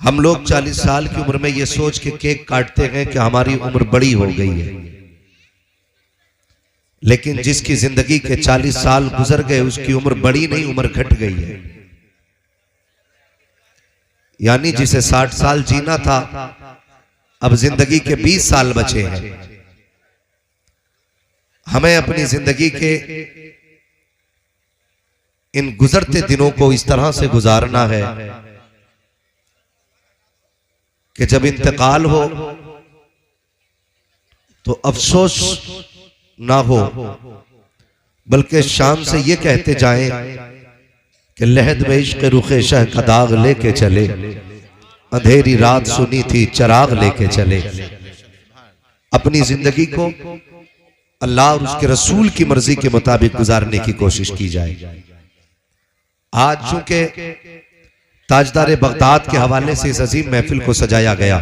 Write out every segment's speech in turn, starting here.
हम लोग 40 साल की उम्र में ये सोच के केक काटते हैं कि हमारी उम्र बड़ी हो गई है, लेकिन जिसकी जिंदगी के 40 साल गुजर गए उसकी उम्र बड़ी नहीं, उम्र घट गई है। यानी जिसे 60 साल जीना था अब जिंदगी के 20 साल बचे हैं। हमें अपनी जिंदगी के इन गुजरते दिनों को इस तरह से गुजारना है कि जब इंतकाल हो तो अफसोस ना हो, बल्कि शाम से ये कहते जाएं कि लहद में इश्क रुखे शह का दाग लेके चले, अंधेरी रात सुनी थी चिराग लेके चले। अपनी जिंदगी को अल्लाह और उसके रसूल की मर्जी के मुताबिक गुजारने की कोशिश की जाए। आज चूंकि ताजदार बगदाद के हवाले से इस अजीम महफिल को सजाया गया,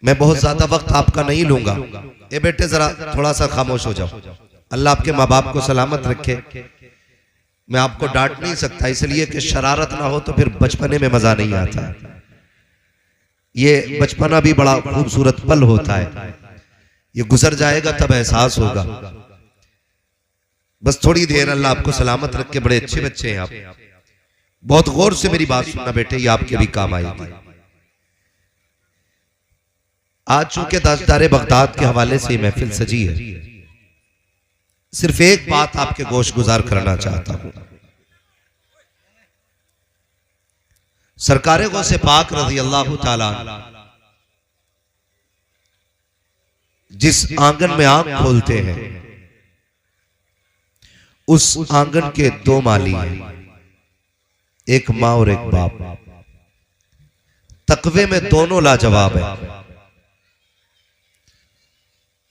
मैं बहुत ज्यादा वक्त आपका नहीं लूंगा। ए बेटे जरा थोड़ा सा खामोश हो जाओ, अल्लाह आपके माँ बाप को सलामत रखे। मैं आपको डांट नहीं सकता इसलिए कि शरारत ना हो तो फिर बचपने में मजा नहीं आता। ये बचपना भी बड़ा खूबसूरत पल होता है, ये गुजर जाएगा तब एहसास होगा। बस थोड़ी देर, अल्लाह आपको सलामत रखे। बड़े अच्छे बच्चे हैं आप, बहुत गौर से मेरी बात सुनना बेटे, ये आपके भी काम आएगी। आज चूंकि ताजदार बगदाद के हवाले से महफिल सजी है, सिर्फ एक बात आपके गोश गुजार करना चाहता हूं। सरकारे गौसे पाक रज़ी अल्लाह ताला जिस आंगन में आंख खोलते हैं उस आंगन के दो माली हैं, एक मां और एक बाप। तकवे में दोनों लाजवाब है।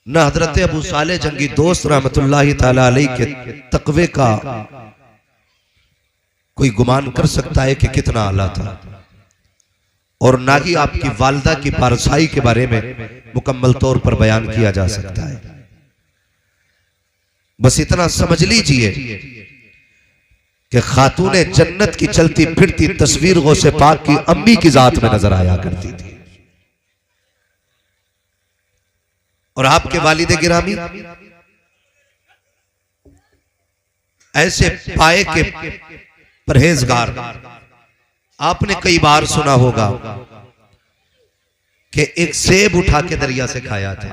न हजरत अबू साले जंगी दोस्त रहमतुल्लाहि ताला अलैहि के तकवे का कोई गुमान कर सकता है कि कितना आला था, और ना ही आपकी वालिदा की पारसाई के बारे में मुकम्मल तौर पर बयान किया जा सकता है। बस इतना समझ लीजिए कि खातूने जन्नत की चलती फिरती तस्वीर गौसे पाक की अम्मी की जात में नजर आया करती थी। और आपके वालिद गिरामी ऐसे पाए के परहेजगार, आपने कई बार सुना होगा कि एक सेब उठा के दरिया से खाया था,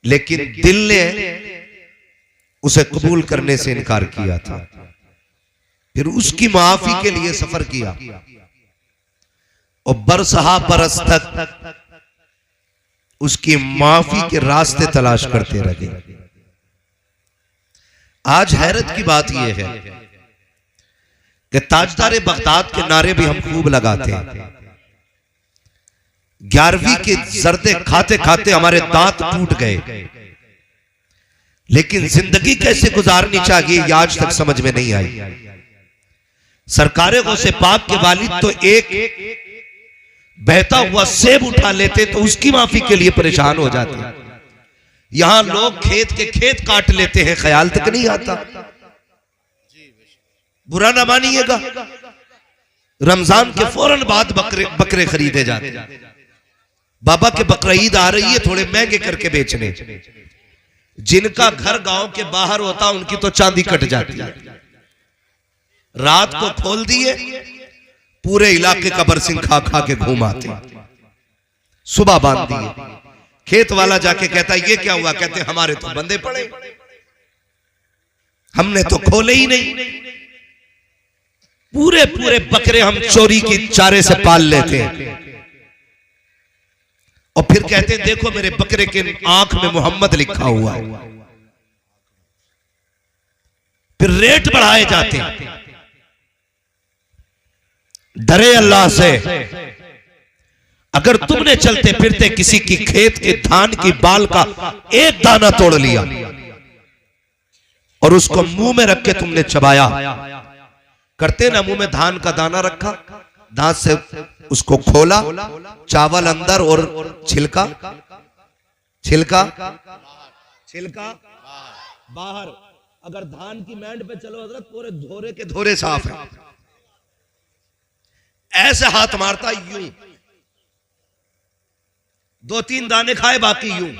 लेकिन दिल ने उसे कबूल करने से इनकार किया था। फिर उसकी माफी के लिए सफर किया और बरसहा बरस तक उसकी माफी के रास्ते तलाश करते रहे। आज हैरत की बात यह है कि ताजदार बगदाद के नारे भी हम खूब लगाते हैं। 11वीं के जर्दे खाते खाते हमारे दांत टूट गए, लेकिन जिंदगी कैसे गुजारनी चाहिए ये आज तक समझ में नहीं आई। सरकारे गौसे पाक के वालिद तो एक बहता हुआ सेब उठा लेते तो उसकी माफी के लिए परेशान हो जाते। यहां लोग खेत के खेत काट लेते हैं, ख्याल तक नहीं आता। बुरा ना मानिएगा, रमजान के फौरन बाद बकरे खरीदे जाते। बाबा के बकरा ईद आ रही है, थोड़े महंगे करके बेचने। जिनका घर गांव के बाहर होता उनकी तो चांदी कट जाती है। रात को खोल दिए, पूरे इलाके का बरसिंग खा खा के घूमाते। सुबह बांध दिए, खेत वाला जाके कहता ये क्या हुआ? कहते हमारे तो बंदे पड़े, हमने तो खोले ही नहीं। पूरे पूरे बकरे हम चोरी की चारे से पाल लेते हैं और फिर कहते हैं देखो मेरे बकरे के आंख में मोहम्मद लिखा हुआ है। फिर रेट बढ़ाए जाते हैं। डरे अल्लाह से। अगर तुमने चलते फिरते किसी की खेत के धान की बाल का एक दाना तोड़ लिया और उसको मुंह में रख के तुमने चबाया, करते ना, मुंह में धान का दाना रखा, दांत से उसको खोला, चावल अंदर और छिलका छिलका छिलका बाहर। अगर धान की मैंड पे चलो हजरत, पूरे धोरे के धोरे साफ है। ऐसे हाथ मारता यूं, 2-3 दाने खाए बाकी यूं।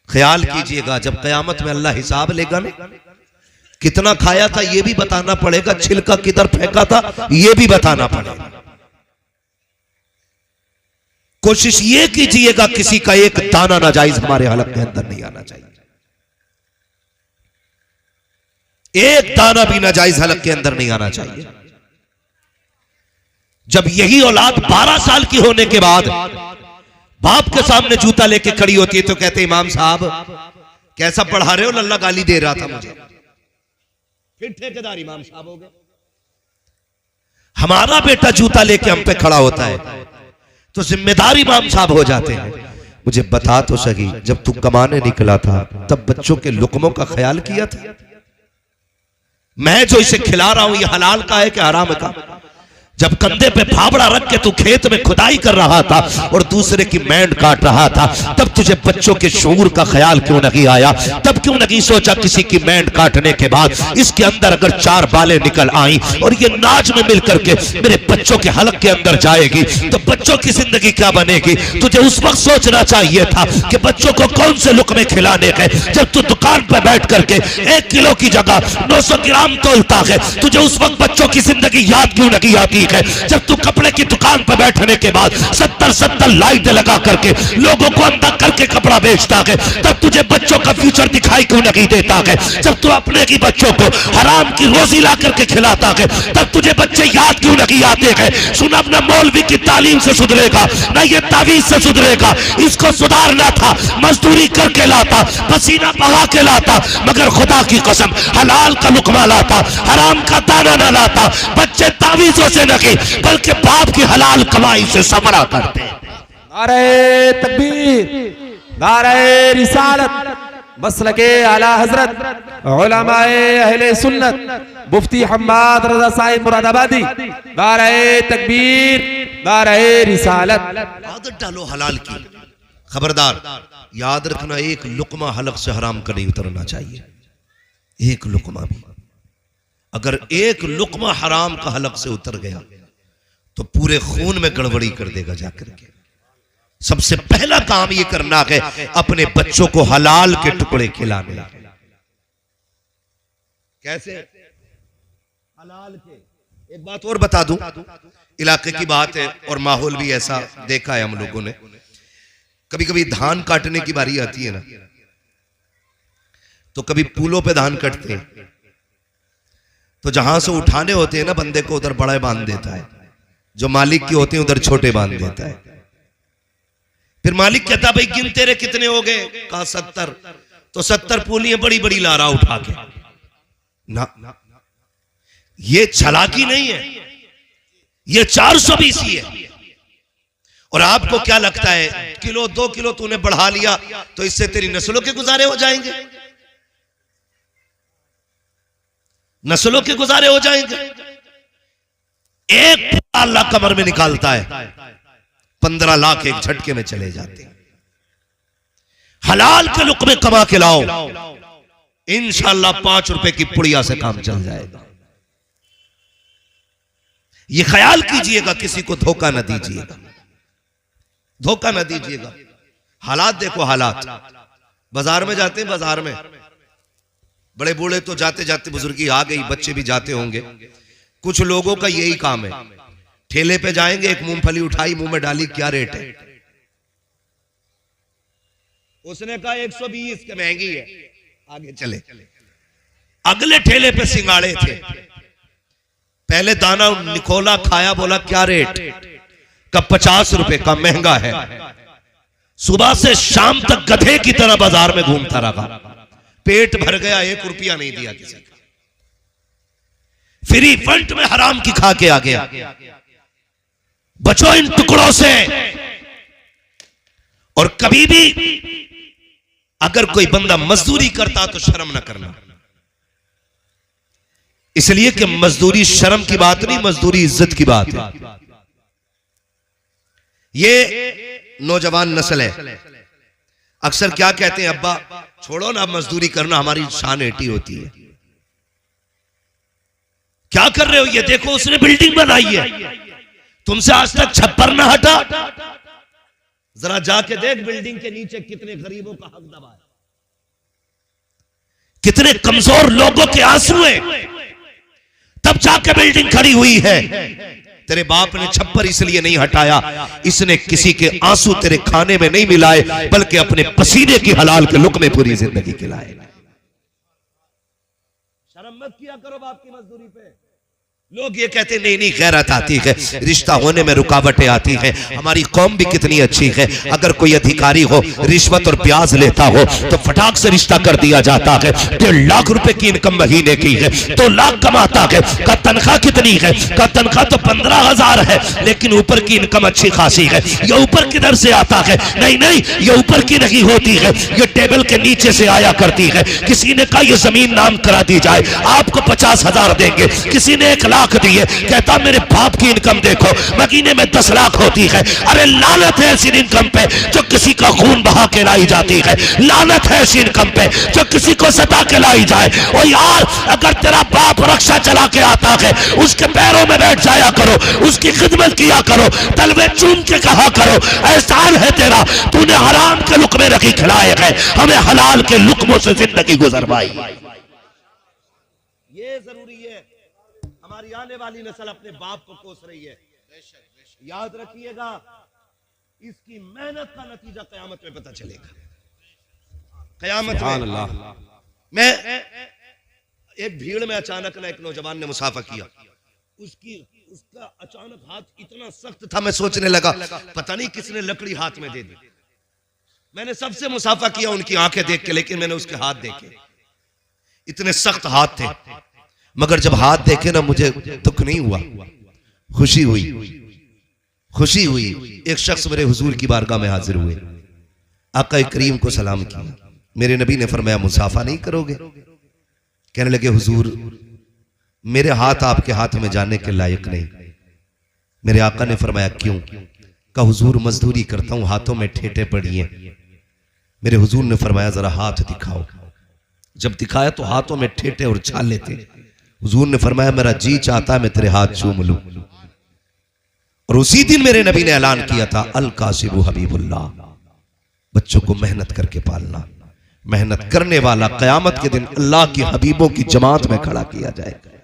ख्याल कीजिएगा जब कयामत में अल्लाह हिसाब लेगा ना, कितना खाया था यह भी बताना पड़ेगा, छिलका किधर फेंका था यह भी बताना पड़ेगा। कोशिश ये कीजिएगा किसी का एक दाना नाजायज हमारे हलक के अंदर नहीं आना चाहिए, एक दाना भी नाजायज हलक के अंदर नहीं आना चाहिए। जब यही औलाद 12 साल की होने के बाद बाप के सामने जूता लेके खड़ी होती है तो कहते इमाम साहब कैसा पढ़ा रहे हो, लल्ला गाली दे रहा था मुझे। फिर ठेकेदार इमाम साहब हो गए। हमारा बेटा जूता लेके हम पे खड़ा होता है तो जिम्मेदार इमाम साहब हो जाते हैं। मुझे बता तो सही, जब तू कमाने निकला था तब बच्चों के लुकमों का ख्याल किया था? मैं जो इसे खिला रहा हूं ये हलाल का है कि हराम का? जब कंधे पे फावड़ा रख के तू खेत में खुदाई कर रहा था और दूसरे की मैंड काट रहा था, तब तुझे बच्चों के शऊर का ख्याल क्यों नहीं आया? तब क्यों नहीं सोचा किसी की मैंड काटने के बाद इसके अंदर अगर 4 बालें निकल आई और ये नाज में मिलकर के मेरे बच्चों के हलक के अंदर जाएगी तो बच्चों की जिंदगी क्या बनेगी? तुझे उस वक्त सोचना चाहिए था कि बच्चों को कौन से लुकमे खिलाने के। जब तू दुकान पर बैठ करके 1 किलो की जगह 900 ग्राम तोलता है, तुझे उस वक्त बच्चों की जिंदगी याद क्यों नहीं आती है? जब तू कपड़े की दुकान पर बैठने के बाद 70 लाइट लगा करके लोगों को अंदर करके कपड़ा बेचता है, तब तुझे बच्चों का फ्यूचर दिखाई क्यों नहीं देता है? जब तू अपने की बच्चों को हराम की रोजी ला करके खिलाता है, तब तुझे बच्चे याद क्यों नहीं आते हैं? सुन, अपना मौलवी की तालीम से सुधरेगा ना ये तावीज से सुधरेगा। इसको सुधारना था, मजदूरी करके लाता, पसीना बहा के लाता, मगर खुदा की कसम हलाल का लुकमा लाता, हराम का दाना ना लाता। बच्चे तावीजों से नहीं बल्कि बाप की हलाल कमाई से समरा करते हैं। नारे तकबीर, नारे रिसालत, मसलके आला हजरत उलमाए अहले सुन्नत मुफ्ती हम्माद रजा साहिब मुरादाबादी। नारे तकबीर, नारे रिसालत। आदत डालो हलाल की, खबरदार याद रखना एक लुकमा हलक से हराम का नहीं उतरना चाहिए। एक लुकमा भी, अगर एक लुकमा हराम का हलक से उतर गया तो पूरे खून में गड़बड़ी कर देगा जाकर के। सबसे पहला काम ये करना है अपने बच्चों को हलाल के टुकड़े खिलाने। कैसे? हलाल के। एक बात और बता दूं, इलाके की बात है और माहौल भी ऐसा देखा है हम लोगों ने। कभी कभी धान काटने की बारी आती है ना, तो कभी पुलों पे धान कटते हैं तो जहां से उठाने होते हैं ना बंदे को, उधर बड़ा बांध देता है, जो मालिक के होते हैं उधर छोटे बांध देता है। फिर मालिक कहता भाई गिन तेरे कितने हो गए? कहा 70। तो 70 पूलियां बड़ी बड़ी ला रहा उठा के ना, ये चालाकी नहीं है, ये 420 ही है। और आपको क्या लगता है किलो 2 किलो तूने बढ़ा लिया तो इससे तेरी नस्लों के गुजारे हो जाएंगे? नस्लों के गुजारे हो जाएंगे? एक अल्लाह कमर में निकालता है, 15 लाख एक झटके में चले जाते हैं। हलाल के लुक़मे कमा के लाओ, इंशाअल्लाह 5 रुपए की पुड़िया से काम चल जाएगा। ये ख्याल कीजिएगा, किसी को धोखा न दीजिएगा, धोखा न दीजिएगा। हालात देखो, हालात बाजार में जाते हैं, बाजार में बड़े बूढ़े तो जाते जाते बुजुर्गी आ गई, बच्चे भी जाते होंगे। कुछ लोगों का यही काम है, ठेले पे जाएंगे, एक मूंगफली उठाई मुंह में डाली, क्या रेट है? उसने कहा 120 के, महंगी है, आगे चले। अगले ठेले पे सिंगाड़े थे, पहले दाना निकोला, खाया, बोला क्या रेट? का 50 रुपए का, महंगा है। सुबह से शाम तक गधे की तरह बाजार में घूमता रहा, पेट भर गया, 1 रुपया नहीं दिया किसी का। फ्री फंड में हराम की खा के आ गया। बचो इन टुकड़ों से। और कभी भी अगर कोई बंदा मजदूरी करता तो शर्म ना करना, इसलिए कि मजदूरी शर्म की बात नहीं, मजदूरी इज्जत की बात है। ये नौजवान नस्ल है, अक्सर क्या कहते हैं, अब्बा छोड़ो ना मजदूरी करना, हमारी शान एटी होती है। क्या कर रहे हो? ये देखो उसने बिल्डिंग बनाई है, तुमसे आज तक छप्पर ना हटा। जरा जाके देख बिल्डिंग के नीचे कितने गरीबों का हक दबा है, कितने कमजोर लोगों के आंसू हैं, तब जाके बिल्डिंग खड़ी हुई है। तेरे बाप ने छप्पर इसलिए नहीं हटाया, इसने किसी के आंसू तेरे खाने में नहीं मिलाए, बल्कि अपने पसीने की हलाल के लुक्मे पूरी जिंदगी खिलाए। शर्म मत किया करो बाप की मजदूरी पे। लोग ये कहते नहीं नहीं गैरत आती है, रिश्ता होने में रुकावटें आती हैं। हमारी कौम भी कितनी अच्छी है, अगर कोई अधिकारी हो रिश्वत और ब्याज लेता हो तो फटाक से रिश्ता कर दिया जाता है। 1.5 लाख रुपए की इनकम महीने की है, 2 लाख कमाता है, का तनख्वाह कितनी है, का तनख्वाह तो 15,000 है, लेकिन ऊपर की इनकम अच्छी खासी है। ये ऊपर किधर से आता है? नहीं नहीं, ये ऊपर की नहीं होती है, ये टेबल के नीचे से आया करती है। किसी ने कहा ये जमीन नाम करा दी जाए, आपको 50,000 देंगे। किसी ने 1 लाख दिए, कहता मेरे बाप की इनकम देखो महीने में 10 लाख होती है। अरे लानत है ऐसी इनकम पे जो किसी का खून बहा के लाई जाती है, लानत है ऐसी इनकम पे जो किसी को सता के लाई जाए। ओ यार, अगर तेरा बाप रक्षा चला के आता है उसके पैरों में बैठ जाया करो, उसकी खिदमत किया करो, तलवे चूम के कहा करो एहसान है तेरा, तूने हराम के लुकमे रखी खिलाए हैं, हमें हलाल के लुकमों से जिंदगी गुजरवाई। ये जरूरी है। हमारी आने वाली नस्ल अपने बाप को कोस रही है, याद रखिएगा, इसकी मेहनत का नतीजा कयामत में पता चलेगा। कयामत में मैं एक भीड़ में अचानक ना एक नौजवान ने मुसाफा किया, उसका अचानक हाथ इतना सख्त था, मैं सोचने लगा पता नहीं किसने लकड़ी हाथ में दे दी। मैंने सबसे मुसाफा किया उनकी आंखें देख के, लेकिन मैंने उसके हाथ देखे, इतने सख्त हाथ थे। मगर जब हाथ देखे ना मुझे दुख नहीं हुआ, खुशी हुई, खुशी हुई। एक शख्स मेरे हुजूर की बारगाह में हाजिर हुए, आका करीम को सलाम किया। मेरे नबी ने फरमाया मुसाफा नहीं करोगे? कहने लगे हुजूर मेरे हाथ आपके हाथ में जाने के लायक नहीं। मेरे आका ने फरमाया क्यों? का हुजूर मजदूरी करता हूं, हाथों में ठेठे पड़ी हैं। मेरे हुजूर ने फरमाया जरा हाथ दिखाओ। जब दिखाया तो हाथों में ठेठे और छाले थे। हुजूर ने फरमाया मेरा जी चाहता है मैं तेरे हाथ चूम लूं। और उसी दिन मेरे नबी ने ऐलान किया था अल कासिबु हबीबुल्लाह, बच्चों को मेहनत करके पालना, मेहनत करने वाला कयामत के दिन अल्लाह की हबीबों की जमात में खड़ा किया जाएगा,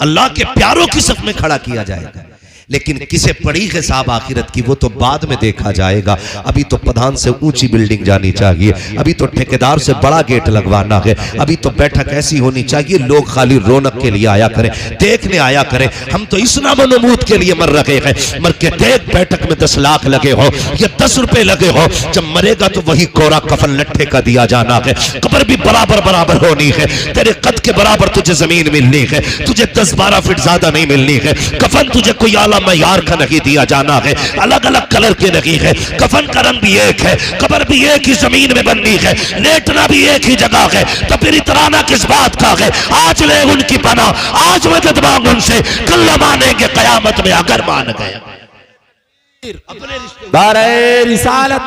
अल्लाह के प्यारों की सफ में खड़ा किया जाएगा। लेकिन किसे पड़ी है साहब आखिरत की, वो तो बाद में देखा जाएगा। अभी तो प्रधान से ऊंची बिल्डिंग जानी चाहिए, अभी तो ठेकेदार से बड़ा गेट लगवाना है, अभी तो बैठक ऐसी होनी चाहिए लोग खाली रौनक के लिए आया करें, देखने आया करें। हम तो इस नामनमूद के लिए मर रहे हैं, मर के देख बैठक में 10 लाख लगे हो या 10 रुपए लगे हो, जब मरेगा तो वही कोरा कफन लट्ठे का दिया जाना है। कब्र भी बराबर बराबर होनी है, तेरे कद के बराबर तुझे जमीन मिलनी है, तुझे 10-12 फीट ज्यादा नहीं मिलनी है। कफन तुझे कोई आला मयार का नहीं दिया जाना है, अलग अलग कलर के नहीं है। कफन का रंग भी एक है, कब्र भी एक ही जमीन में बननी है, लेटना भी एक ही जगह है, तो फिर इतराना किस बात का है? आज ले उनकी पना, आज मदद मांग उनसे, कल मानेंगे कयामत में अगर मान गए। दारे रिसालत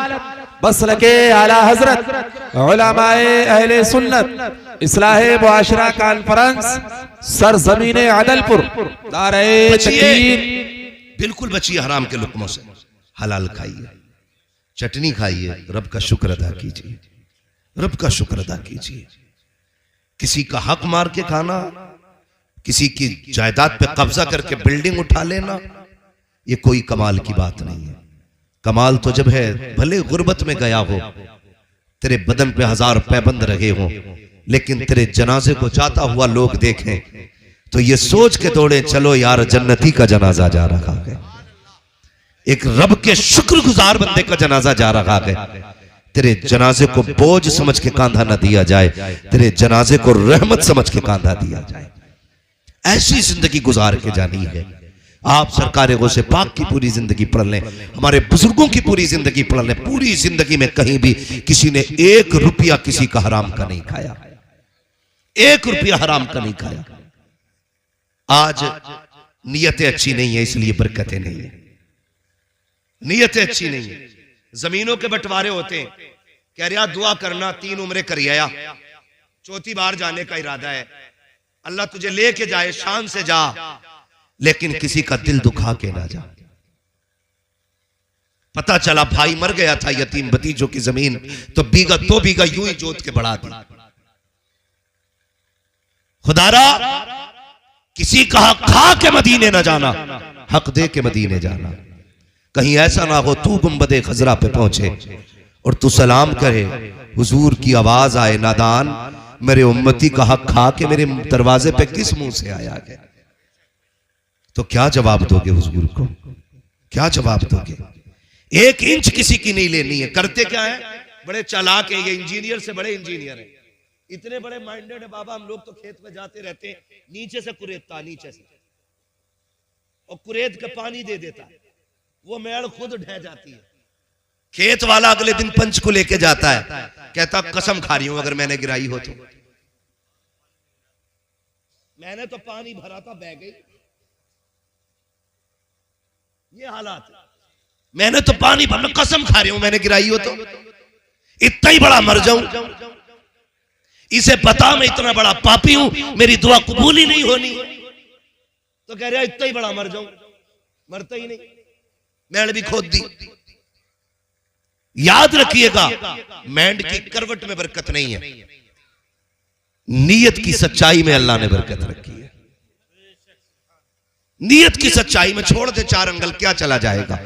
मसलके आला हजरत उलमाए अहले सुन्नत इस्लाहे मुआशरा कॉन्फ्रेंस सरजमीने अदलपुर दारे तकबीर। बिल्कुल बचिए हराम के लुकमों से, हलाल खाइए, चटनी खाइए, रब का शुक्र अदा कीजिए, रब का शुक्र अदा कीजिए। किसी का हक मार के खाना, किसी की जायदाद पे कब्जा करके बिल्डिंग उठा लेना, ये कोई कमाल की बात नहीं है। कमाल तो जब है भले गुर्बत में गया हो, तेरे बदन पे 1000 पैबंद रहे हो, लेकिन तेरे जनाजे को जाता हुआ लोग देखें तो ये सोच के दौड़े चलो यार जन्नती का जनाजा जा रहा है, एक रब के शुक्रगुजार बंदे का जनाजा जा रहा है। तेरे जनाजे को बोझ समझ के कांधा न दिया जाए, तेरे जनाजे को रहमत समझ के कांधा दिया जाए। ऐसी जिंदगी गुजार के जानी है। आप सरकार गौसे पाक की पूरी जिंदगी पढ़ लें, हमारे बुजुर्गों की पूरी जिंदगी पढ़ लें, पूरी जिंदगी में कहीं भी किसी ने 1 रुपया किसी का हराम का नहीं खाया, 1 रुपया हराम का नहीं खाया। आज नीयतें अच्छी नहीं है इसलिए बरकतें नहीं है, नीयतें अच्छी नहीं है। जमीनों के बंटवारे होते हैं, कह रहा दुआ करना 3 उम्रें कर आया, 4थी बार जाने का इरादा है, अल्लाह तुझे लेके जाए, शान से जा, लेकिन किसी का दिल दुखा के ना जा। पता चला भाई मर गया था, यतीम भतीजों की जमीन तो बीघा 2 बीघा यूं ही जोत के बढ़ा दी। खुदारा किसी का हक खा के मदीने ना जाना, हक दे के मदीने जाना। कहीं ऐसा ना हो तू गुंबदे खजरा पे पहुंचे और तू सलाम करे, हुजूर की आवाज आए, नादान मेरे उम्मती का हक खा के मेरे दरवाजे पे किस मुंह से आया है? तो क्या जवाब दोगे हुजूर को? क्या जवाब दोगे? 1 इंच किसी की नहीं लेनी है। करते क्या है, बड़े चालाक है ये, इंजीनियर से बड़े इंजीनियर है, इतने बड़े माइंडेड है बाबा। हम लोग तो खेत में जाते रहते हैं, नीचे से कुरेदता, नीचे से, और कुरेद के पानी दे देता है, वो मेड़ खुद ढह जाती है। खेत वाला अगले दिन पंच को लेके जाता है, कहता कसम खा रही हूं अगर मैंने गिराई हो तो, मैंने तो पानी भरा था बह गई। ये हालात है, मैंने तो पानी भरा, कसम खा रही हूं मैंने गिराई हो तो, इतना ही बड़ा मर जाऊं, इसे पता मैं इतना बड़ा पापी हूं, मेरी दुआ कबूल ही नहीं होनी, तो कह रहा इतना ही बड़ा मर जाऊं, मरता ही नहीं, मैंने भी खोद दी। याद रखिएगा, मैंड की करवट में बरकत नहीं है, नीयत की सच्चाई में अल्लाह ने बरकत रखी है। नीयत की सच्चाई में छोड़ दे 4 अंगल, क्या चला जाएगा?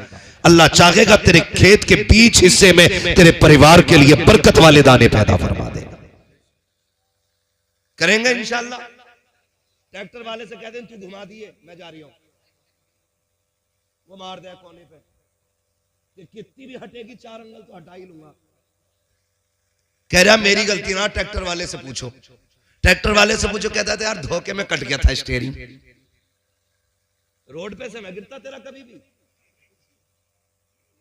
अल्लाह चाहेगा तेरे खेत के बीच हिस्से में तेरे परिवार के लिए बरकत वाले दाने पैदा फरमा देगा। करेंगे इंशाअल्लाह। ट्रैक्टर वाले से कह दें तू घुमा दिए, मैं जा रही हूं, वो मार दे कोने पे, कि कितनी भी हटेगी 4 अंगल तो हटा ही लूंगा। कह रहा मेरी गलती ना, ट्रैक्टर वाले से पूछो। ट्रैक्टर वाले से पूछो, कहता था यार धोखे में कट गया था स्टीयरिंग, रोड पे से मैं गिरता तेरा कभी भी,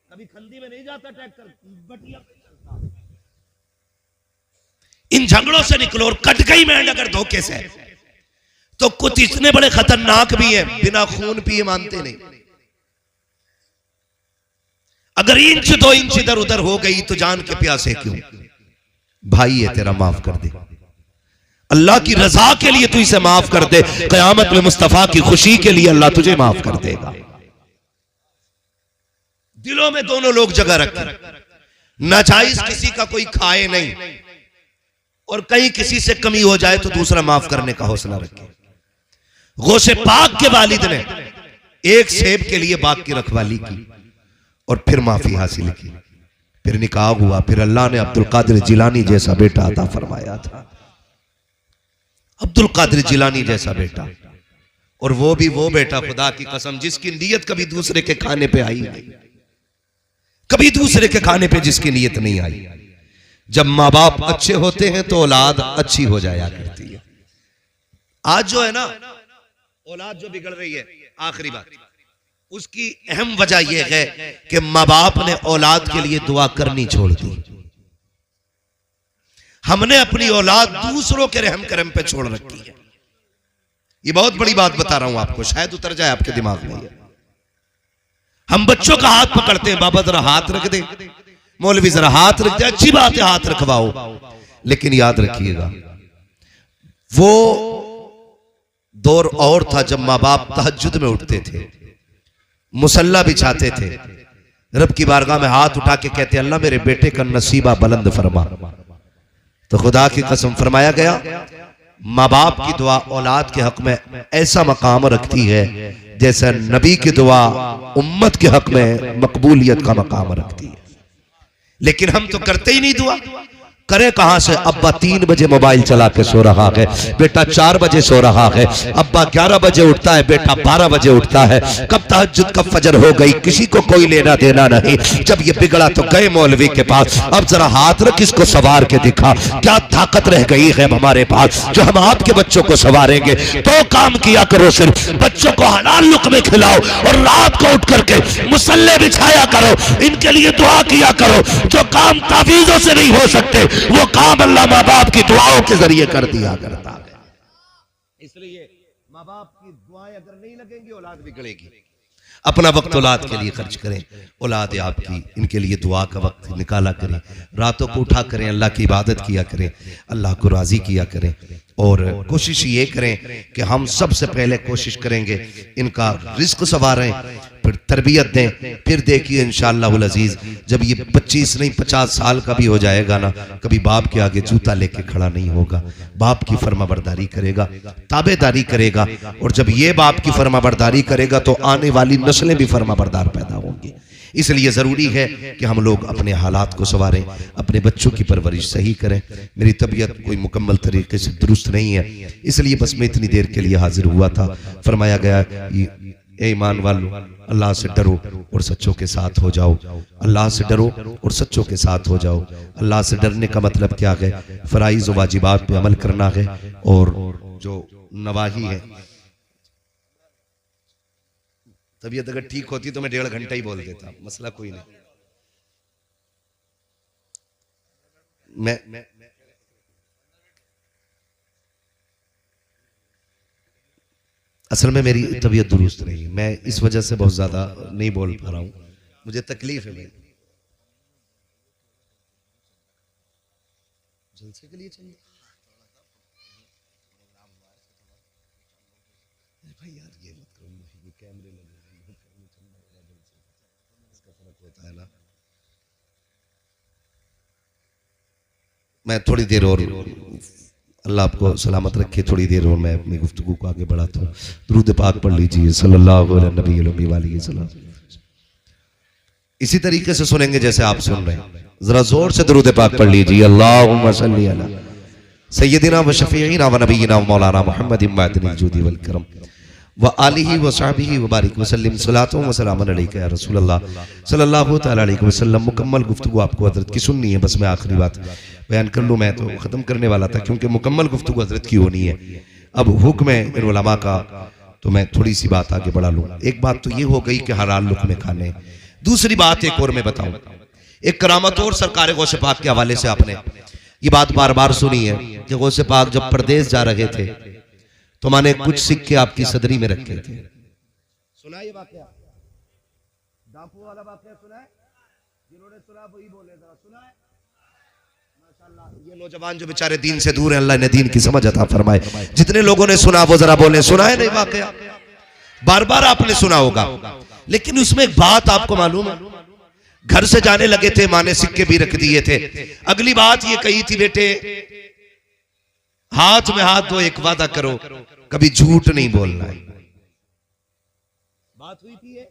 कभी खंदी में नहीं जाता ट्रैक्टर, बटिया पे चलता। इन झगड़ों से निकलो, और कट गई मैंड अगर धोखे से, तो कुछ इतने बड़े खतरनाक भी हैं, बिना खून पिए मानते नहीं। अगर 1 इंच 2 इंच इधर उधर हो गई तो जान के प्यासे क्यों? भाई है तेरा, माफ कर दे, अल्लाह की रजा के लिए तू इसे माफ कर दे, कयामत में मुस्तफा की खुशी के लिए अल्लाह तुझे माफ कर देगा। दिलों में दोनों लोग जगह रखें, नाजायज किसी का कोई खाए नहीं, और कहीं किसी से कमी हो जाए तो दूसरा माफ करने का हौसला रखे। गौसे पाक के वालिद ने एक सेब के लिए बाग की रखवाली की और फिर माफी हासिल की, फिर निकाह हुआ, फिर अल्लाह ने अब्दुल कादिर जिलानी जैसा बेटा अता फरमाया था। अब्दुल कादिर जिलानी जैसा बेटा, और वो भी वो बेटा खुदा की कसम जिसकी नीयत कभी दूसरे के खाने पे आई नहीं, कभी दूसरे के खाने पे जिसकी नीयत नहीं आई। जब माँ बाप अच्छे होते हैं तो औलाद अच्छी हो जाया करती है। आज जो है ना औलाद जो बिगड़ रही है, आखिरी बात, उसकी अहम वजह यह है कि माँ बाप ने औलाद के लिए दुआ करनी छोड़ दी। हमने अपनी औलाद दूसरों के रहम करम पे छोड़ रखी है। ये बहुत बड़ी बात बता रहा हूं आपको, शायद उतर जाए आपके दिमाग में। हम बच्चों का हाथ पकड़ते हैं, बाबा जरा हाथ रख दे, मौलवी जरा हाथ रख दे, अच्छी बात है हाथ रखवाओ, लेकिन याद रखिएगा वो दौर और था जब माँ बाप तहज्जुद में उठते थे, मुसल्ला बिछाते थे, रब की बारगाह में हाथ उठा के कहते अल्लाह मेरे बेटे का नसीबा बुलंद फरमा। तो खुदा की कसम फरमाया गया, माँ बाप की दुआ औलाद के हक में ऐसा मकाम रखती है जैसे नबी की दुआ उम्मत के हक में मकबूलियत का मकाम रखती है। लेकिन हम तो करते ही नहीं दुआ। करे कहां से? अब्बा 3 बजे मोबाइल चला के सो रहा है, बेटा 4 बजे सो रहा है, अब्बा 11 बजे उठता है, बेटा 12 बजे उठता है, कब तहज्जुद कब फजर हो गई, किसी को कोई लेना देना नहीं। जब ये बिगड़ा तो गए मौलवी के पास, अब जरा हाथ रख इसको सवार के दिखा, क्या ताकत रह गई है हमारे पास जो हम आपके बच्चों को सवारेंगे। तो काम किया करो, सिर्फ बच्चों को हलाल लुक़्मे खिलाओ और रात को उठ करके मुसल्ले बिछाया करो, इनके लिए दुआ किया करो। जो काम तावीज़ों से नहीं हो सकते वो काम अल्लाह माँ बाप की दुआओं के जरिए कर दिया करता है। इसलिए माँ बाप की दुआएं अगर नहीं लगेंगी औलाद बिगड़ेगी। अपना वक्त औलाद के लिए खर्च करें, औलाद आपकी, इनके लिए दुआ का वक्त निकाला करें, रातों को उठा करें, अल्लाह की इबादत किया करें, अल्लाह को राजी किया करें। और कोशिश ये करें कि हम सबसे पहले कोशिश करेंगे इनका रिस्क संवारें, फिर तरबियत दें, फिर देखिए इंशाअल्लाहुल अजीज जब ये 25 नहीं 50 साल का भी हो जाएगा ना, कभी बाप के आगे जूता लेके खड़ा नहीं होगा, बाप की फर्माबरदारी करेगा, ताबेदारी करेगा। और जब ये बाप की फर्माबरदारी करेगा तो आने वाली नस्लें भी फर्माबरदार पैदा होंगी। इसलिए ज़रूरी है कि हम लोग अपने हालात को संवारें, अपने बच्चों की परवरिश सही करें। मेरी तबीयत कोई मुकम्मल तरीके से दुरुस्त नहीं है, इसलिए बस मैं इतनी देर के लिए हाजिर हुआ था। फरमाया गया ए ईमान वालों, अल्लाह से डरो और सच्चों के साथ हो जाओ, अल्लाह से डरो और सच्चों के साथ हो जाओ। अल्लाह से डरने का मतलब क्या है? फराइज़ व वाजिबात पे अमल करना है, और जो नवाही है। तबीयत अगर ठीक होती तो मैं 1.5 घंटा ही बोल देता, मसला कोई नहीं। मैं असल में मेरी तबीयत दुरुस्त नहीं, मैं इस वजह से बहुत ज्यादा नहीं बोल पा रहा हूं, मुझे तकलीफ है। भाई जलसे के लिए चाहिए भाई यार, ये मत करो, ये कैमरे लगे इसका फर्क होता है ना। मैं थोड़ी देर और, अल्लाह आपको सलामत रखे, थोड़ी देर और मैं अपनी गुफ्तगू को आगे बढ़ाता हूँ। दुरूद पाक पढ़ लीजिए सल्लल्लाहु अलैहि वसल्लम। इसी तरीके से सुनेंगे जैसे आप सुन रहे हैं, जरा जोर से दुरूद पाक पढ़ लीजिए। अल्लाहुम्मा सल्ली अला सय्यदिना व शफीईना व नबीना व मौलाना मुहम्मदिन मादिनिल जुदी वल करम व आलिहि व सहबिहि व बारिक वसल्लम सलातो व सलामुन अलैका या रसूलल्लाह सल्लल्लाहु तआला अलैहि वसल्लम। मुकम्मल गुफ्तगू आपको हजरत की सुननी है, बस मैं आखिरी बात बयान कर लूँ। मैं तो ख़त्म करने वाला था क्योंकि मुकम्मल गुफ्तगू हजरत की होनी है। अब हुक्म है इन उलमा का, तो मैं थोड़ी सी बात आगे बढ़ा लूँ। एक बात तो ये हो गई कि हलाल लुक़्मे खाने। दूसरी बात एक और मैं बताऊँ, एक करामत और सरकार गौसे पाक के हवाले से आपने ये बात बार बार सुनी है कि गौसे पाक जब परदेश जा रहे थे तो मैंने कुछ सिक्के आपकी सदरी में रखे थे। सुना ये वाकया, डाकू वाला वाकया सुना है? जिन्होंने सुना वही बोले, जरा सुना है? माशाअल्लाह, ये नौजवान जो बेचारे दीन से दूर हैं, अल्लाह ने दीन की समझ अता फरमाए। जितने लोगों ने सुना वो जरा बोले, सुना है नहीं वाकया? बार बार आपने सुना होगा, लेकिन उसमें एक बात आपको मालूम है, घर से जाने लगे थे, माँ ने सिक्के भी रख दिए थे। अगली बात ये कही थी, बेटे हाथ में हाथ दो, एक वादा करो कभी झूठ नहीं बोलना है। बात हुई थी ये?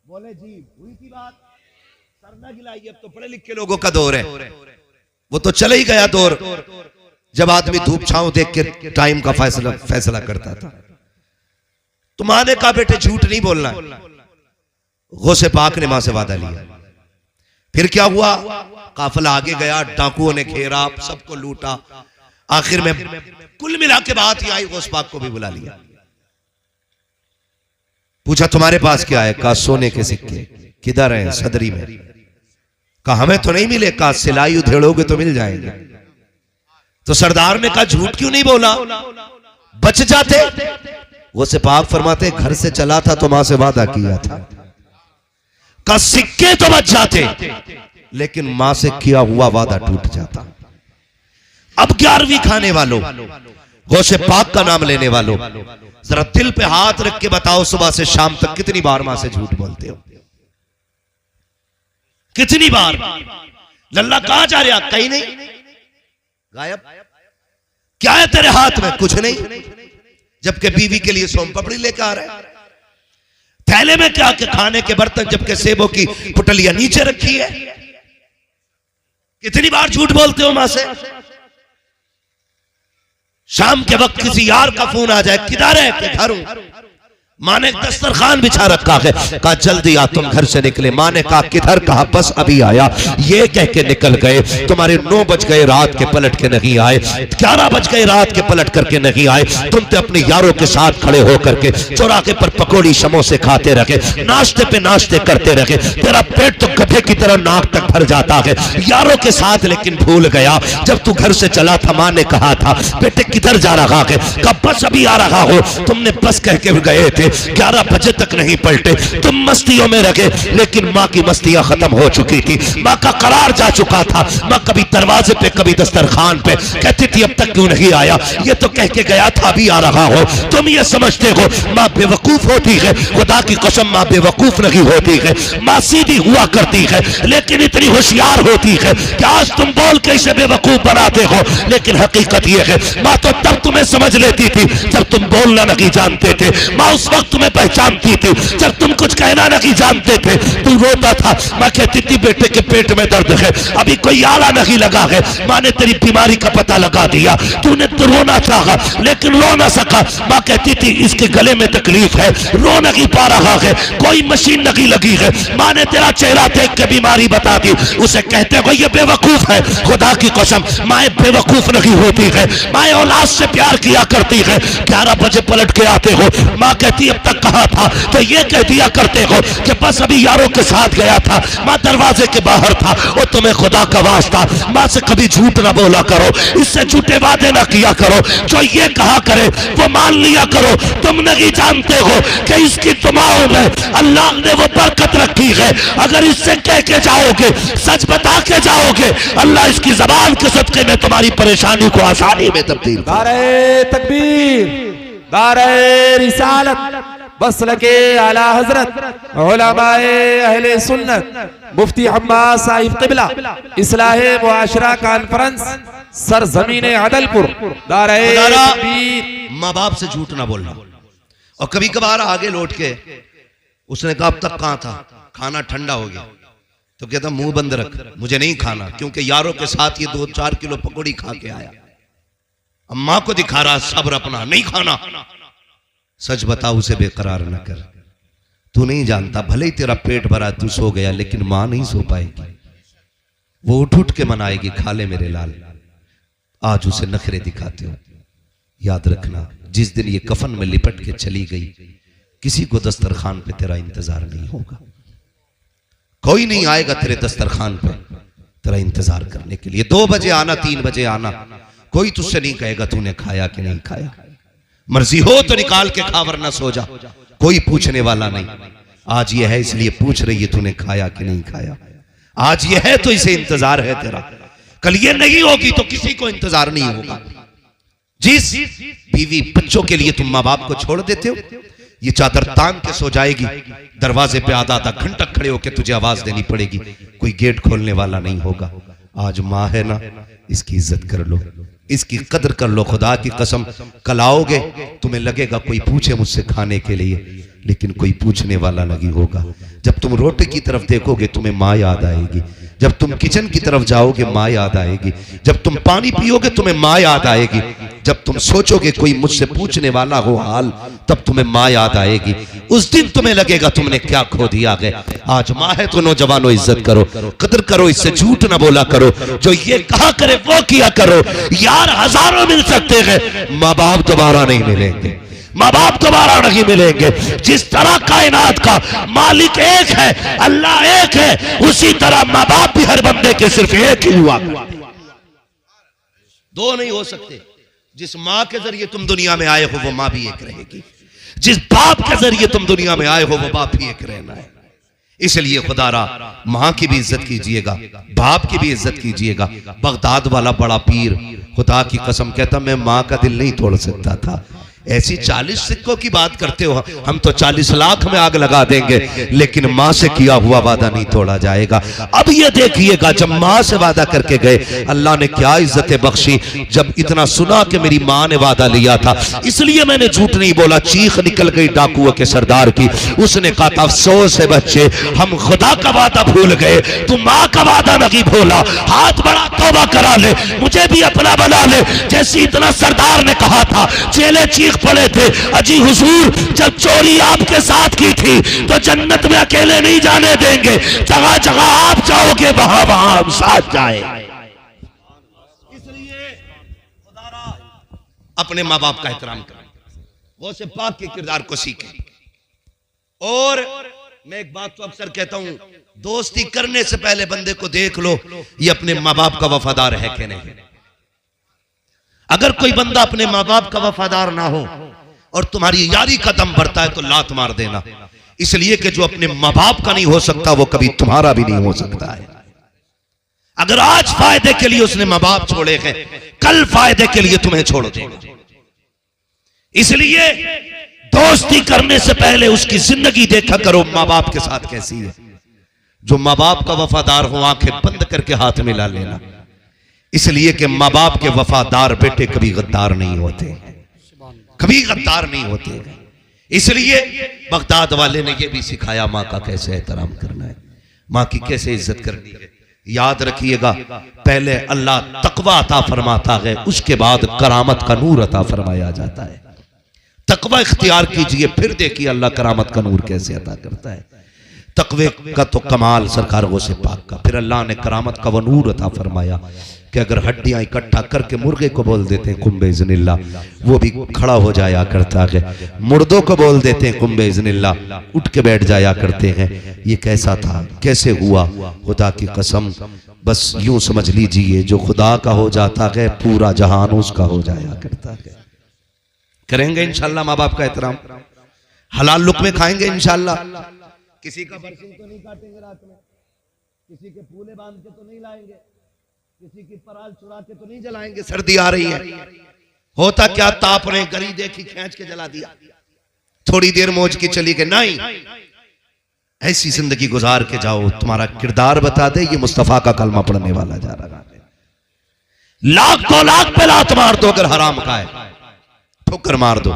बोले जी हुई थी बात, सर ना गिलाई। अब तो पढ़े लिखे लोगों का दौर है, वो तो चले ही गया दौर जब आदमी धूप छांव देख के टाइम का फैसला करता था। तो मां ने कहा बेटे झूठ नहीं बोलना है। गौसे पाक ने मां से वादा लिया। फिर क्या हुआ? काफिला आगे गया, डाकुओं ने घेरा, सबको लूटा। आखिर में कुल मिला के बात ही आई, गौस पाक को भी बुला लिया। पूछा तुम्हारे पास क्या है? कहा सोने के सिक्के। किधर हैं? सदरी में। कहा हमें तो नहीं मिले। कहा सिलाई उधेड़ोगे तो मिल जाएंगे। तो सरदार ने कहा झूठ क्यों नहीं बोला, बच जाते। वो से पाक फरमाते घर से चला था तो मां से वादा किया था। का सिक्के तो बच जाते, लेकिन मां से किया हुआ वादा टूट जाता। अब 11वीं खाने वालों, गौसे पाक का नाम लेने वालों, जरा दिल पे हाथ रख के बताओ सुबह से शाम तक कितनी बार मां से झूठ बोलते हो? कितनी बार? लल्ला कहां जा रहा? कहीं नहीं, गायब। क्या है तेरे हाथ में? कुछ नहीं। जबकि बीवी के लिए सोम पापड़ी लेकर आ रहा है। थैले में क्या के खाने के बर्तन, जबकि सेबों की पुटलियां नीचे रखी है। कितनी बार झूठ बोलते हो मां से? शाम के वक्त किसी यार का फोन आ जाए, किधर है? कि घर हूं। मां ने दस्तरखान बिछा रखा है। कहा जल्दी आ, तुम घर से निकले। मां ने कहा किधर? कहा बस अभी आया। ये कह के निकल गए। तुम्हारे 9 बज गए रात के, पलट के नहीं आए। 11 बज गए रात के, पलट करके नहीं आए। तुम तो अपने यारों के साथ खड़े होकर के चौराहे पर पकौड़ी समोसे खाते रहे, नाश्ते पे नाश्ते करते रहे। तेरा पेट तो गधे की तरह नाक तक भर जाता है यारों के साथ, लेकिन भूल गया जब तू घर से चला था मां ने कहा था बेटे किधर जा रहा है? कब? बस अभी आ रहा हो। तुमने बस कह के गए थे, थे, 11 बजे तक नहीं पलटे, तुम मस्तियों में रखे, लेकिन माँ की मस्तियां खत्म हो चुकी थी, माँ का करार जा चुका था। माँ कभी दरवाजे पे कभी दस्तरखान पे, कहती थी अब तक क्यों नहीं आया, ये तो कह के गया था अभी आ रहा हो। तुम ये समझते हो माँ बेवकूफ होती है, खुदा की कसम माँ बेवकूफ नहीं होती है, माँ सीधी हुआ करती है, लेकिन इतनी होशियार होती है कि आज तुम बोल के इसे बेवकूफ बनाते हो, लेकिन हकीकत यह है माँ तो तब तुम्हें समझ लेती थी जब तुम बोलना नहीं जानते थे। माँ उस वक्त तुम्हें पहचानती थी जब तुम कुछ कहना नहीं जानते थे। तू रोता था, माँ कहती थी बेटे के पेट में दर्द है, अभी कोई आला नहीं लगा है, माँ ने तेरी बीमारी का पता लगा दिया, तूने तो रोना चाहा लेकिन रो ना सका। माँ कहती थी इसके गले में तकलीफ है, रो नहीं पा रहा है, कोई मशीन नहीं लगी है। माँ ने तेरा चेहरा देख के बीमारी बता दी, उसे कहते हो ये बेवकूफ है। खुदा की कसम माए बेवकूफ नहीं होती है, माए औलाद से प्यार किया करती है। 11 बजे पलट के आते हो, माँ कहती अब तक कहाँ था, तो ये कह दिया करते हो कि बस अभी यारों के साथ गया था, माँ दरवाजे के बाहर था। और तुम्हें खुदा का वास्ता माँ से कभी झूठ ना बोला करो, इससे झूठे वादे ना किया करो, जो ये कहा करे वो मान लिया करो। तुम नहीं जानते हो कि इसकी दुआओं में अल्लाह ने वो बरकत रखी है, अगर इससे कह के जाओगे, सच बता के जाओगे, अल्लाह इसकी जबान के सदके में तुम्हारी परेशानी को आसानी में तब्दील। नारे तकबीर, नारे रिसालत, मसलके आला हजरत उलमाए अहले सुन्नत मुफ्ती अब्बास साहिब क़िबला, इस्लाहे मुआशरा कॉन्फ्रेंस सरजमीने अदलपुर। नारे तकबीर। माँ बाप से झूठ ना बोलना। और कभी कभार आगे लौट के उसने कहा अब तक कहां था, खाना ठंडा हो गया, तो कहता मुंह बंद रख, मुझे नहीं खाना, क्योंकि यारों के साथ ये 2-4 किलो पकौड़ी खा के आया। अब मां को दिखा रहा सब्र अपना, नहीं खाना। सच बता, उसे बेकरार न कर, तू नहीं जानता, भले ही तेरा पेट भरा तू सो गया, लेकिन मां नहीं सो पाएगी, वो उठ उठ के मनाएगी, खा ले मेरे लाल। आज उसे नखरे दिखाते हो, याद रखना जिस दिन ये कफन में लिपट के चली गई, किसी को दस्तरखान पे तेरा इंतजार नहीं होगा, कोई नहीं आएगा तेरे दस्तरखान पे तेरा इंतजार करने के लिए। 2 बजे आना, 3 बजे आना, कोई तुझसे नहीं कहेगा तूने खाया कि नहीं खाया, मर्जी हो तो निकाल के खा वरना सो जा, कोई पूछने वाला नहीं। आज ये है इसलिए पूछ रही है तूने खाया कि नहीं खाया, आज ये है तो इसे इंतजार है तेरा, कल ये नहीं होगी तो किसी को इंतजार नहीं होगा। जिस बीवी बच्चों के लिए तुम माँ बाप को छोड़ देते हो, ये चादर तान के सो जाएगी, दरवाजे पे आधा घंटा खड़े होके तुझे आवाज देनी पड़ेगी, कोई गेट खोलने वाला नहीं होगा। आज माँ है ना, इसकी इज्जत कर लो, इसकी कदर कर लो। खुदा की कसम कल आओगे तुम्हें लगेगा कोई पूछे मुझसे खाने के लिए, लेकिन कोई पूछने वाला नहीं होगा। जब तुम रोटी की तरफ देखोगे तुम्हें माँ याद आएगी, जब तुम किचन की तरफ जाओगे माँ याद आएगी, जब तुम पानी पियोगे तुम्हें माँ याद आएगी, जब तुम सोचोगे कोई मुझसे पूछने वाला हो हाल, तब तुम्हें माँ याद आएगी। उस दिन तुम्हें लगेगा तुमने क्या खो दिया है। आज माँ है तो नौजवानों इज्जत करो, कदर करो, इससे झूठ ना बोला करो, जो ये कहा करे वो किया करो। यार हजारों मिल सकते हैं, माँ बाप दोबारा नहीं मिलेंगे, माँ बाप दोबारा नहीं मिलेंगे। जिस तरह कायनात का मालिक एक है, अल्लाह एक है, उसी तरह माँ बाप भी हर बंदे के सिर्फ एक ही हुआ, 2 नहीं हो सकते। जिस माँ के जरिए तुम दुनिया में आए हो वो माँ भी एक रहेगी, जिस बाप के जरिए तुम दुनिया में आए हो वो बाप भी एक रहना है। इसलिए खुदारा माँ की भी इज्जत कीजिएगा, बाप की भी इज्जत कीजिएगा। बगदाद वाला बड़ा पीर खुदा की कसम कहता मैं माँ का दिल नहीं तोड़ सकता था। ऐसी 40 सिक्कों की बात करते हो, हम तो 40 लाख में आग लगा देंगे, लेकिन माँ से किया हुआ वादा नहीं तोड़ा जाएगा। अब ये देखिएगा जब माँ से वादा करके गए, अल्लाह ने क्या इज्जतें बख्शी। जब इतना सुना कि मेरी माँ ने वादा लिया था, इसलिए मैंने झूठ नहीं बोला, चीख निकल गई डाकुओं के सरदार की। उसने कहा था अफसोस है बच्चे, हम खुदा का वादा भूल गए, तू माँ का वादा नहीं भूला। हाथ बड़ा तौबा करा ले, मुझे भी अपना बना ले। जैसे इतना सरदार ने कहा था, चेले चीख पड़े थे, अजी हुजूर जब चोरी आपके साथ की थी तो जन्नत में अकेले नहीं जाने देंगे, जगह जगह आप जाओगे वहां वहां हम साथ जाए। इसलिए अपने माँ बाप का एहतराम करें, वो से पाक के किरदार को सीखें। और मैं एक बात तो अक्सर कहता हूं, दोस्ती करने से पहले बंदे को देख लो ये अपने माँ बाप का वफादार है कि नहीं। अगर कोई बंदा अपने माँ बाप का वफादार ना हो और तुम्हारी यारी का दम बढ़ता है तो लात मार देना, इसलिए कि जो अपने माँ बाप का नहीं हो सकता वो कभी तुम्हारा भी नहीं हो सकता है। अगर आज फायदे के लिए उसने माँ बाप छोड़े हैं, कल फायदे के लिए तुम्हें छोड़ देगा। इसलिए दोस्ती करने से पहले उसकी जिंदगी देखा करो माँ बाप के साथ कैसी है। जो माँ बाप का वफादार हो आंखें बंद करके हाथ मिला लेना, इसलिए कि माँ बाप के वफादार बेटे कभी गद्दार नहीं होते, कभी गद्दार नहीं होते। इसलिए बगदाद वाले ने यह भी सिखाया माँ का कैसे एहतराम करना है, माँ की कैसे इज्जत करनी है। याद रखिएगा, पहले अल्लाह तकवा अता फरमाता है, उसके बाद करामत का नूर अता फरमाया जाता है। तकवा इख्तियार कीजिए, फिर देखिए अल्लाह करामत का नूर कैसे अता करता है। तकवे का तो कमाल सरकार गौसे पाक का, फिर अल्लाह ने करामत का वो नूर अता फरमाया कि अगर हड्डियां इकट्ठा करके मुर्गे को बोल देते हैं कुंबे इज़्निल्लाह, वो भी खड़ा हो जाया करता है। मुर्दों को बोल देते हैं कुंबे इज़्निल्लाह, उठ के बैठ जाया करते हैं। ये कैसा था, कैसे हुआ? खुदा की कसम, बस यूं समझ लीजिए, जो खुदा का हो जाता है पूरा जहान उसका हो जाया करता है। करेंगे इंशाल्लाह माँ बाप का एहतराम, हलाल लुक़मे खाएंगे इंशाल्लाह, किसी का बरसिंग तो नहीं काटेंगे रात में, किसी के फूले बांध के तो नहीं लाएंगे, किसी की पराल चुरा के तो नहीं जलाएंगे। सर्दी आ रही है, होता क्या ताप रहे, गली देखी खींच के जला दिया, थोड़ी देर मौज की चली गई। नहीं, ऐसी जिंदगी गुजार के जाओ, तुम्हारा किरदार बता दे ये मुस्तफा का कलमा पढ़ने वाला जा रहा है। लाख 2 लाख पे लात मार दो, अगर हराम का है ठोकर मार दो,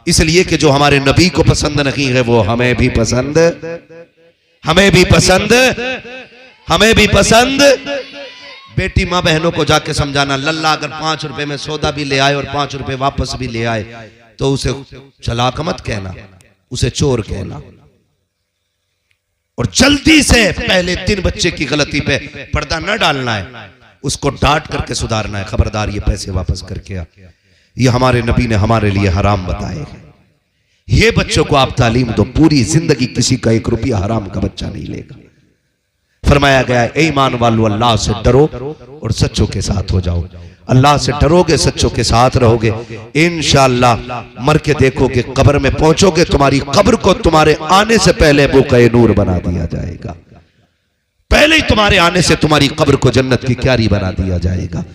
इसलिए कि जो हमारे नबी को पसंद नहीं है वो हमें भी पसंद, हमें भी पसंद, हमें भी पसंद। बेटी माँ बहनों को जाके समझाना, लल्ला अगर 5 रुपए में सौदा भी ले आए और 5 रुपए वापस भी ले आए तो उसे चलाक मत कहना, उसे चोर कहना। और जल्दी से पहले 3 बच्चे की गलती पे पर्दा न डालना है, उसको डांट करके सुधारना है, खबरदार ये पैसे वापस करके आ। ये हमारे नबी ने हमारे लिए हराम बताए हैं। ये बच्चों को आप तालीम दो, पूरी जिंदगी किसी का 1 रुपया हराम का बच्चा नहीं लेगा। फरमाया गया, ए ईमान वालों, अल्लाह से डरो और सच्चों के साथ हो जाओ। अल्लाह से डरोगे, सच्चों के साथ रहोगे, इंशाअल्लाह मर के देखोगे, कब्र में पहुंचोगे, तुम्हारी कब्र को तुम्हारे आने से पहले बुक़े नूर बना दिया जाएगा। पहले ही तुम्हारे आने से तुम्हारी कब्र को जन्नत की क्यारी बना दिया जाएगा।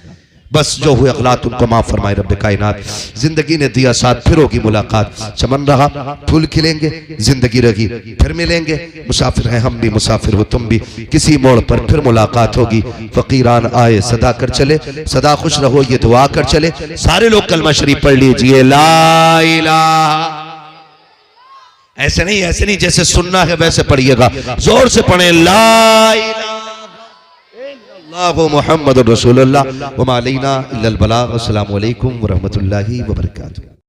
बस जो हुए अखलात उनको माफ फरमाए रब्बे कायनात। जिंदगी ने दिया साथ, फिर होगी मुलाकात। चमन रहा, फूल खिलेंगे, जिंदगी रही, फिर मिलेंगे। मुसाफिर हैं हम भी, मुसाफिर हो तुम भी, किसी मोड़ पर फिर मुलाकात होगी। फकीरान आए सदा कर चले, सदा खुश रहो ये दुआ कर चले। सारे लोग कलमा शरीफ पढ़ लीजिए, ला इलाहा। ऐसे नहीं, ऐसे नहीं, जैसे सुनना है वैसे पढ़िएगा, जोर से पढ़े, ला इलाहा मुहम्मद रसूलुल्लाह व मा अलैना इल्लल बलाग। अस्सलामु अलैकुम व रहमतुल्लाहि व बरकातुहू।